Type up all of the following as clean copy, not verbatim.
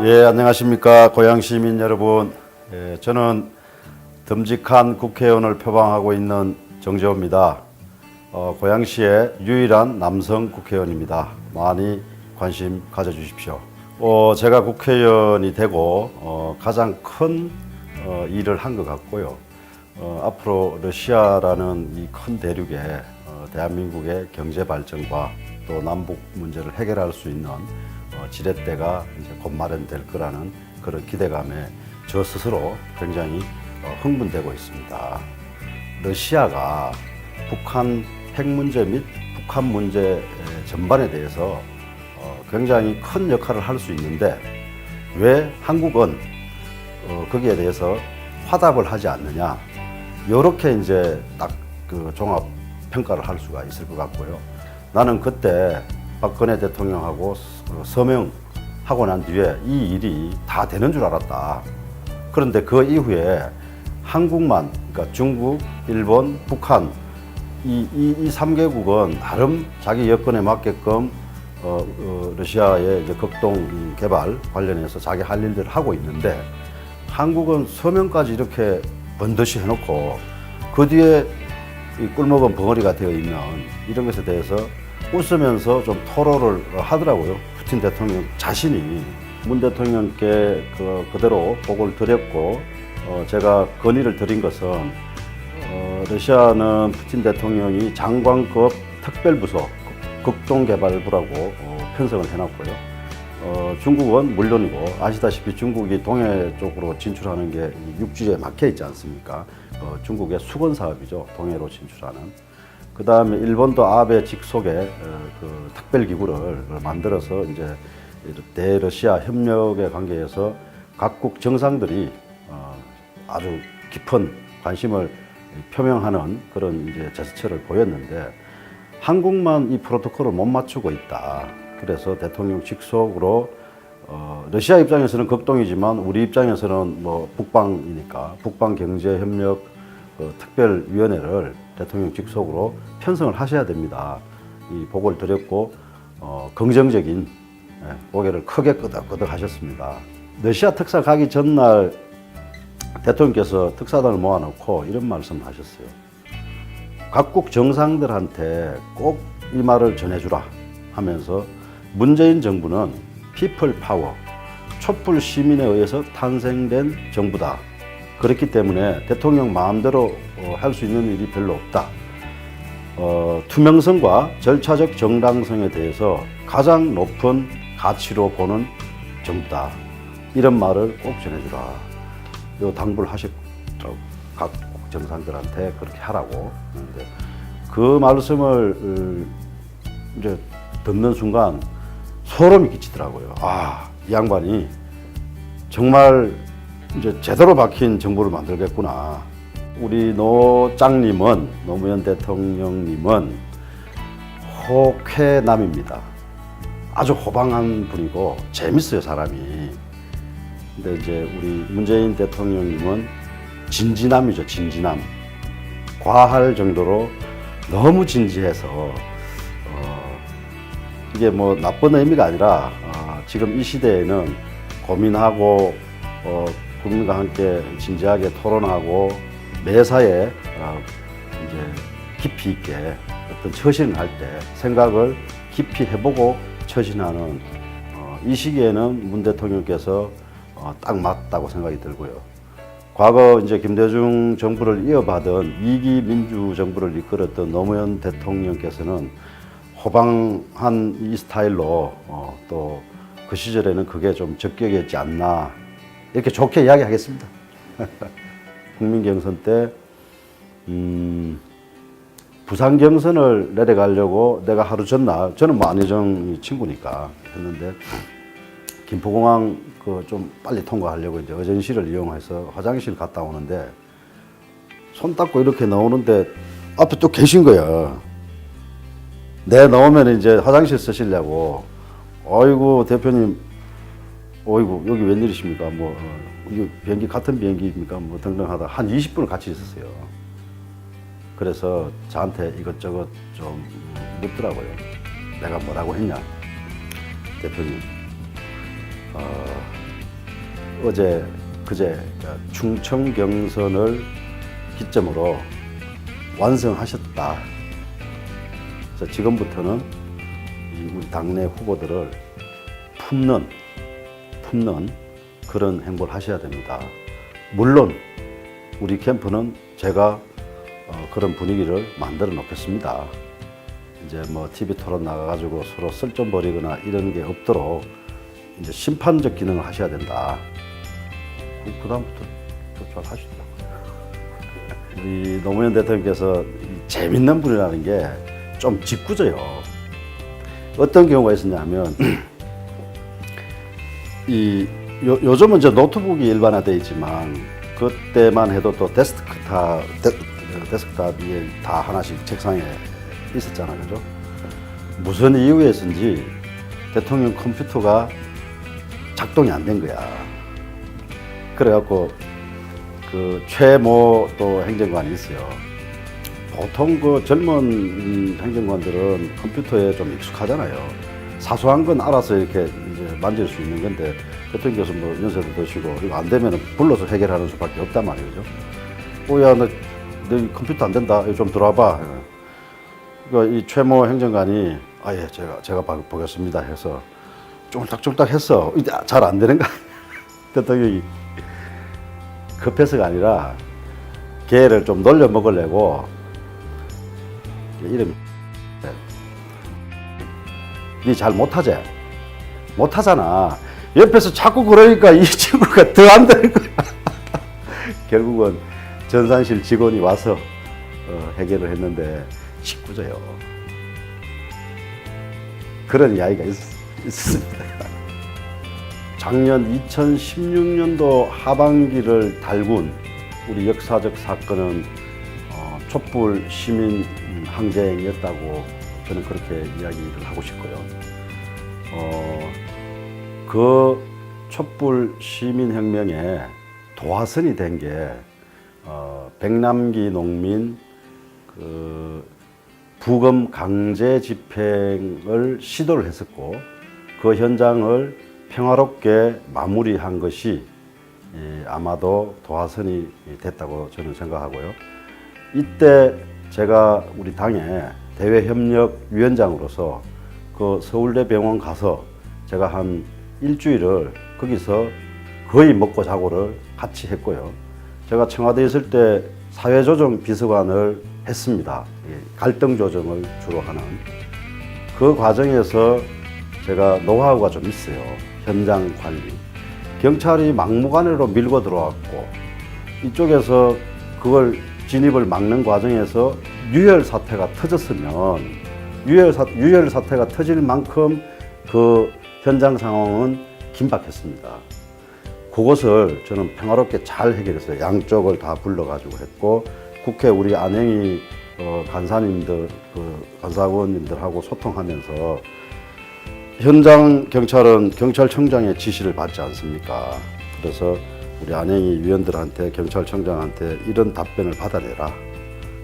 예, 안녕하십니까. 고양 시민 여러분. 예, 저는 듬직한 국회의원을 표방하고 있는 정재호입니다. 고양시의 유일한 남성 국회의원입니다. 많이 관심 가져주십시오. 제가 국회의원이 되고 가장 큰 일을 한 것 같고요. 앞으로 러시아라는 이 큰 대륙에 대한민국의 경제 발전과 또 남북 문제를 해결할 수 있는 지렛대가 이제 곧 마련될 거라는 그런 기대감에 저 스스로 굉장히 흥분되고 있습니다. 러시아가 북한 핵 문제 및 북한 문제 전반에 대해서 굉장히 큰 역할을 할 수 있는데 왜 한국은 거기에 대해서 화답을 하지 않느냐, 이렇게 이제 딱 그 종합 평가를 할 수가 있을 것 같고요. 나는 그때 박근혜 대통령하고 서명하고 난 뒤에 이 일이 다 되는 줄 알았다. 그런데 그 이후에 한국만, 그러니까 중국, 일본, 북한 이 3개국은 나름 자기 여건에 맞게끔 러시아의 이제 극동 개발 관련해서 자기 할 일들을 하고 있는데, 한국은 서명까지 이렇게 번듯이 해놓고 그 뒤에 이 꿀먹은 벙어리가 되어 있는 이런 것에 대해서 웃으면서 좀 토로를 하더라고요. 푸틴 대통령 자신이. 문 대통령께 그대로 보고를 드렸고, 제가 건의를 드린 것은 러시아는 푸틴 대통령이 장관급 특별부서 극동개발부라고 편성을 해놨고요. 중국은 물론이고, 아시다시피 중국이 동해 쪽으로 진출하는 게 육지에 막혀 있지 않습니까? 중국의 수건 사업이죠. 동해로 진출하는. 그 다음에 일본도 아베 직속의 그 특별기구를 만들어서 이제 대러시아 협력의 관계에서 각국 정상들이 아주 깊은 관심을 표명하는 그런 이제 제스처를 보였는데, 한국만 이 프로토콜을 못 맞추고 있다. 그래서 대통령 직속으로 러시아 입장에서는 극동이지만 우리 입장에서는 뭐 북방이니까 북방경제협력 특별위원회를 대통령 직속으로 편성을 하셔야 됩니다. 이 보고를 드렸고 긍정적인 고개를 크게 끄덕끄덕 하셨습니다. 러시아 특사 가기 전날 대통령께서 특사단을 모아놓고 이런 말씀을 하셨어요. 각국 정상들한테 꼭 이 말을 전해주라 하면서, 문재인 정부는 피플 파워, 촛불 시민에 의해서 탄생된 정부다. 그렇기 때문에 대통령 마음대로 할 수 있는 일이 별로 없다. 투명성과 절차적 정당성에 대해서 가장 높은 가치로 보는 정부다. 이런 말을 꼭 전해주라. 요 당부를 하셨더라고요. 각국 정상들한테 그렇게 하라고. 그런데 그 말씀을 이제 듣는 순간 소름이 끼치더라고요. 이 양반이 정말 이제 제대로 박힌 정부를 만들겠구나. 우리 노무현 대통령님은 호쾌남입니다. 아주 호방한 분이고 재밌어요, 사람이. 근데 이제 우리 문재인 대통령님은 진지남이죠, 진지남. 과할 정도로 너무 진지해서 이게 뭐 나쁜 의미가 아니라 지금 이 시대에는 고민하고 국민과 함께 진지하게 토론하고 매사에 이제 깊이 있게 어떤 처신을 할 때 생각을 깊이 해보고 처신하는 이 시기에는 문 대통령께서 딱 맞다고 생각이 들고요. 과거 이제 김대중 정부를 이어받은 2기 민주정부를 이끌었던 노무현 대통령께서는 호방한 이 스타일로 또 그 시절에는 그게 좀 적격이었지 않나, 이렇게 좋게 이야기하겠습니다. 국민 경선 때 부산 경선을 내려가려고 내가 하루 전날, 저는 뭐 안희정 친구니까 했는데, 김포공항 좀 빨리 통과하려고 이제 어전시를 이용해서 화장실 갔다 오는데 손 닦고 이렇게 나오는데 앞에 또 계신 거야. 내 나오면 이제 화장실 쓰시려고. 아이고 대표님, 어이구 여기 웬일이십니까? 뭐 이거 비행기 같은 비행기입니까? 뭐 등등 하다 한 20분을 같이 있었어요. 그래서 저한테 이것저것 좀 묻더라고요. 내가 뭐라고 했냐? 대표님, 어제 그제 충청 경선을 기점으로 완성하셨다. 그래서 지금부터는 우리 당내 후보들을 품는 그런 행보를 하셔야 됩니다. 물론 우리 캠프는 제가 그런 분위기를 만들어 놓겠습니다. 이제 뭐 TV 토론 나가가지고 서로 쓸점 벌이거나 이런 게 없도록 이제 심판적 기능을 하셔야 된다. 그다음부터 잘 하시더라고요. 우리 노무현 대통령께서 재밌는 분이라는 게 좀 짓궂어요. 어떤 경우가 있었냐면 요즘은 이제 노트북이 일반화되어 있지만 그때만 해도 또 데스크탑 위에 다 하나씩 책상에 있었잖아요, 그죠? 무슨 이유에서인지 대통령 컴퓨터가 작동이 안 된 거야. 그래갖고 그 최모 또 행정관이 있어요. 보통 그 젊은 행정관들은 컴퓨터에 좀 익숙하잖아요. 사소한 건 알아서 이렇게 이제 만질 수 있는 건데 대통령께서 뭐 연세도 드시고 이거 안 되면 불러서 해결하는 수밖에 없단 말이죠. 야, 너 컴퓨터 안 된다. 이거 좀 들어와봐. 그러니까 이 최모 행정관이 예, 제가 보겠습니다 해서 쫑딱쫑딱 했어. 잘 안 되는 거야. 대통령이 급해서가 아니라 걔를 좀 놀려 먹으려고 이름이 니 잘 못하지? 못하잖아. 옆에서 자꾸 그러니까 이 친구가 더 안 되는 거야. 결국은 전산실 직원이 와서 해결을 했는데 짓궂어요. 그런 이야기가 있습니다. 작년 2016년도 하반기를 달군 우리 역사적 사건은 촛불 시민 항쟁이었다고 저는 그렇게 이야기를 하고 싶고요. 그 촛불 시민혁명에 도화선이 된 게 백남기 농민 그 부검 강제 집행을 시도를 했었고 그 현장을 평화롭게 마무리한 것이 아마도 도화선이 됐다고 저는 생각하고요. 이때 제가 우리 당의 대외협력위원장으로서 그 서울대 병원 가서 제가 한 일주일을 거기서 거의 먹고 자고를 같이 했고요. 제가 청와대에 있을 때 사회조정 비서관을 했습니다. 갈등 조정을 주로 하는. 그 과정에서 제가 노하우가 좀 있어요. 현장 관리. 경찰이 막무가내로 밀고 들어왔고 이쪽에서 그걸 진입을 막는 과정에서 유혈 사태가 터졌으면 유혈 사태가 터질 만큼 그 현장 상황은 긴박했습니다. 그것을 저는 평화롭게 잘 해결했어요. 양쪽을 다 불러가지고 했고 국회 우리 안행이 간사님들, 간사원님들하고 소통하면서 현장 경찰은 경찰청장의 지시를 받지 않습니까? 그래서 우리 안행이 위원들한테 경찰청장한테 이런 답변을 받아내라.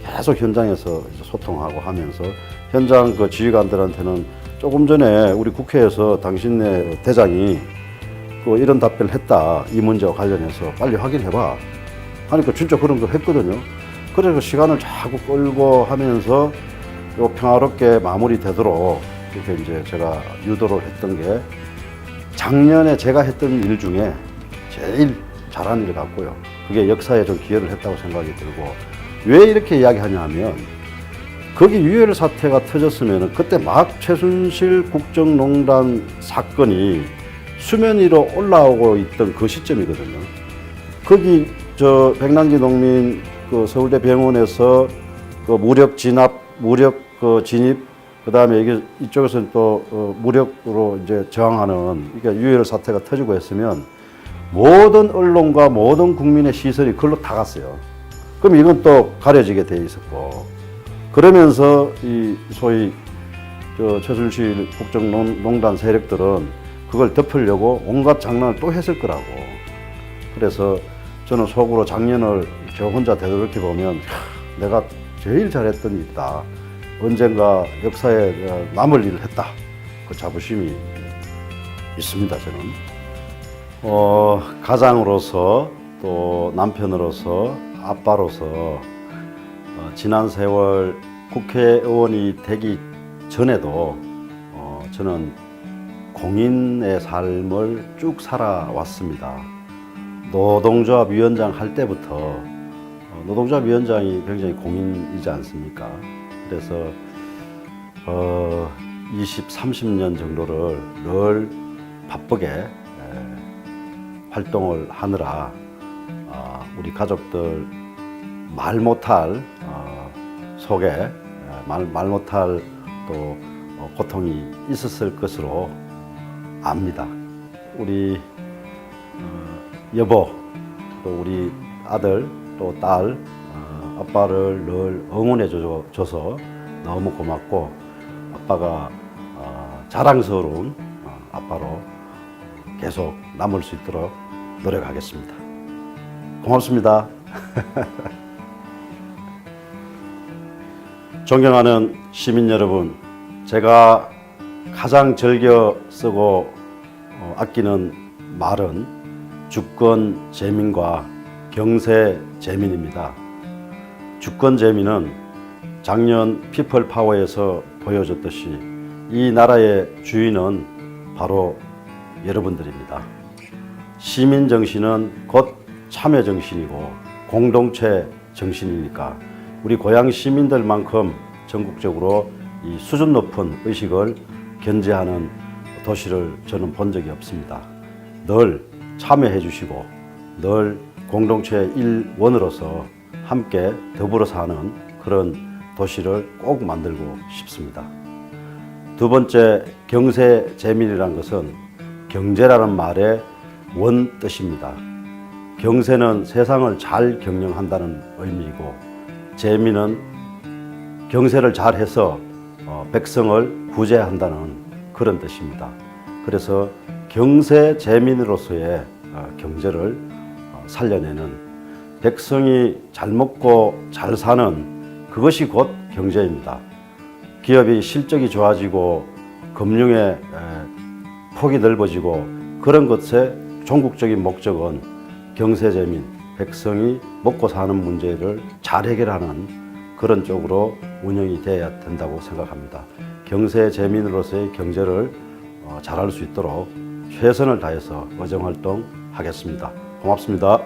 계속 현장에서 소통하고 하면서 현장 그 지휘관들한테는 조금 전에 우리 국회에서 당신네 대장이 이런 답변을 했다. 이 문제와 관련해서 빨리 확인해봐. 하니까 진짜 그런 거 했거든요. 그래서 시간을 자꾸 끌고 하면서 평화롭게 마무리되도록 이렇게 이제 제가 유도를 했던 게 작년에 제가 했던 일 중에 제일 잘한 일 같고요. 그게 역사에 좀 기여를 했다고 생각이 들고 왜 이렇게 이야기하냐 하면 거기 유혈 사태가 터졌으면 그때 막 최순실 국정농단 사건이 수면 위로 올라오고 있던 그 시점이거든요. 거기 백남기 농민 그 서울대 병원에서 그 무력 진압, 진입, 그 다음에 이쪽에서는 또 무력으로 이제 저항하는 이게 유혈 사태가 터지고 했으면 모든 언론과 모든 국민의 시선이 그걸로 다 갔어요. 그럼 이건 또 가려지게 돼 있었고 그러면서 이 소위 최순실 국정농단 세력들은 그걸 덮으려고 온갖 장난을 또 했을 거라고. 그래서 저는 속으로 작년을 저 혼자 되돌이켜 보면 내가 제일 잘했던 일이 있다. 언젠가 역사에 남을 일을 했다. 그 자부심이 있습니다, 저는. 가장으로서 또 남편으로서 아빠로서 지난 세월 국회의원이 되기 전에도 저는 공인의 삶을 쭉 살아왔습니다. 노동조합 위원장 할 때부터 노동조합 위원장이 굉장히 공인이지 않습니까? 그래서 20, 30년 정도를 늘 바쁘게 활동을 하느라 우리 가족들 말 못할 속에 말 못할 또 고통이 있었을 것으로 압니다. 우리 여보 또 우리 아들 또 딸 아빠를 늘 응원해 줘서 너무 고맙고 아빠가 자랑스러운 아빠로 계속 남을 수 있도록 노력하겠습니다. 고맙습니다. 존경하는 시민 여러분, 제가 가장 즐겨 쓰고 아끼는 말은 주권 재민과 경세 재민입니다. 주권 재민은 작년 피플 파워에서 보여줬듯이 이 나라의 주인은 바로 여러분들입니다. 시민 정신은 곧 참여 정신이고 공동체 정신이니까 우리 고향 시민들만큼 전국적으로 이 수준 높은 의식을 견지하는 도시를 저는 본 적이 없습니다. 늘 참여해 주시고 늘 공동체의 일원으로서 함께 더불어 사는 그런 도시를 꼭 만들고 싶습니다. 두 번째, 경세 재민이라는 것은 경제라는 말의 원 뜻입니다. 경세는 세상을 잘 경영한다는 의미이고 재민은 경세를 잘해서 백성을 구제한다는 그런 뜻입니다. 그래서 경세 재민으로서의 경제를 살려내는 백성이 잘 먹고 잘 사는 그것이 곧 경제입니다. 기업이 실적이 좋아지고 금융의 폭이 넓어지고 그런 것의 종국적인 목적은 경세재민, 백성이 먹고 사는 문제를 잘 해결하는 그런 쪽으로 운영이 돼야 된다고 생각합니다. 경세재민으로서의 경제를 잘할 수 있도록 최선을 다해서 의정활동 하겠습니다. 고맙습니다.